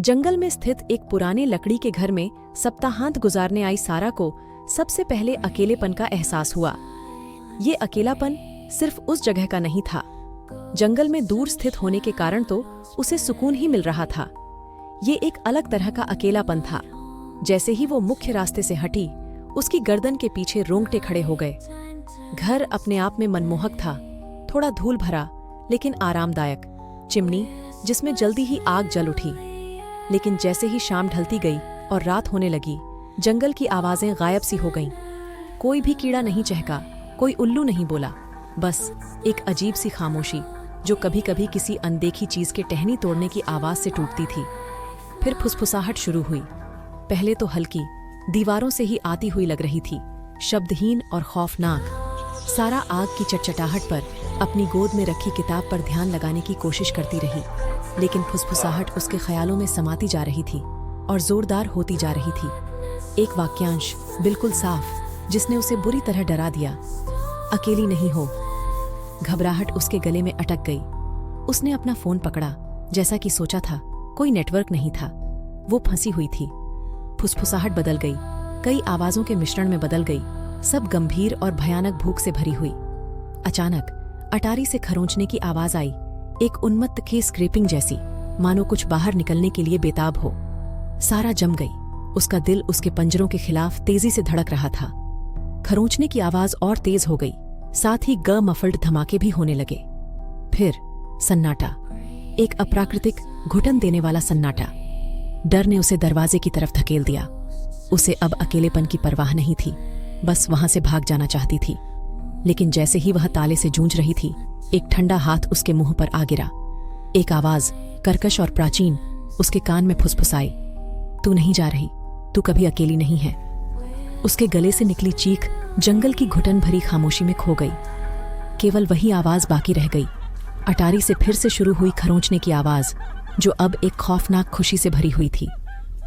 जंगल में स्थित एक पुराने लकड़ी के घर में सप्ताहांत गुजारने आई सारा को सबसे पहले अकेलेपन का एहसास हुआ। ये अकेलापन सिर्फ उस जगह का नहीं था। जंगल में दूर स्थित होने के कारण तो उसे सुकून ही मिल रहा था। ये एक अलग तरह का अकेलापन था। जैसे ही वो मुख्य रास्ते से हटी, उसकी गर्दन के पीछे रोंगटे खड़े हो गए। घर अपने आप में मनमोहक था, थोड़ा धूल भरा लेकिन आरामदायक। चिमनी जिसमें जल्दी ही आग जल उठी। लेकिन जैसे ही शाम ढलती गई और रात होने लगी, जंगल की आवाजें गायब सी हो गईं। कोई भी कीड़ा नहीं चहका, कोई उल्लू नहीं बोला, बस एक अजीब सी खामोशी जो कभी कभी किसी अनदेखी चीज के टहनी तोड़ने की आवाज से टूटती थी। फिर फुसफुसाहट शुरू हुई। पहले तो हल्की, दीवारों से ही आती हुई लग रही थी, शब्दहीन और खौफनाक। सारा आग की चटचटाहट पर अपनी गोद में रखी किताब पर ध्यान लगाने की कोशिश करती रही, लेकिन फुसफुसाहट उसके ख्यालों में समाती जा रही थी और जोरदार होती जा रही थी। एक वाक्यांश बिल्कुल साफ, जिसने उसे बुरी तरह डरा दिया। अकेली नहीं हो। घबराहट उसके गले में अटक गई। उसने अपना फोन पकड़ा, जैसा कि सोचा था। कोई नेटवर्क नहीं था। वो फंसी हुई थी। फुसफुसाहट बदल गई, कई आवाजों के मिश्रण में बदल गई, सब गंभीर और भयानक भूख से भरी हुई। अचानक अटारी से खरोंचने की आवाज आई, एक उन्मत्त की स्क्रैपिंग जैसी, मानो कुछ बाहर निकलने के लिए बेताब हो। सारा जम गई। उसका दिल उसके पंजरों के खिलाफ तेजी से धड़क रहा था। खरोंचने की आवाज और तेज हो गई, साथ ही मफल्ड धमाके भी होने लगे। फिर सन्नाटा, एक अप्राकृतिक, घुटन देने वाला सन्नाटा। डर ने उसे दरवाजे की तरफ धकेल दिया। उसे अब अकेलेपन की परवाह नहीं थी, बस वहां से भाग जाना चाहती थी। लेकिन जैसे ही वह ताले से जूझ रही थी, एक ठंडा हाथ उसके मुंह पर आ गिरा। एक आवाज, कर्कश और प्राचीन, उसके कान में फुसफुसाई, तू नहीं जा रही, तू कभी अकेली नहीं है। उसके गले से निकली चीख जंगल की घुटन भरी खामोशी में खो गई। केवल वही आवाज बाकी रह गई, अटारी से फिर से शुरू हुई खरोंचने की आवाज, जो अब एक खौफनाक खुशी से भरी हुई थी।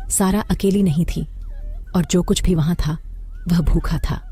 सारा अकेली नहीं थी, और जो कुछ भी वहां था वह भूखा था।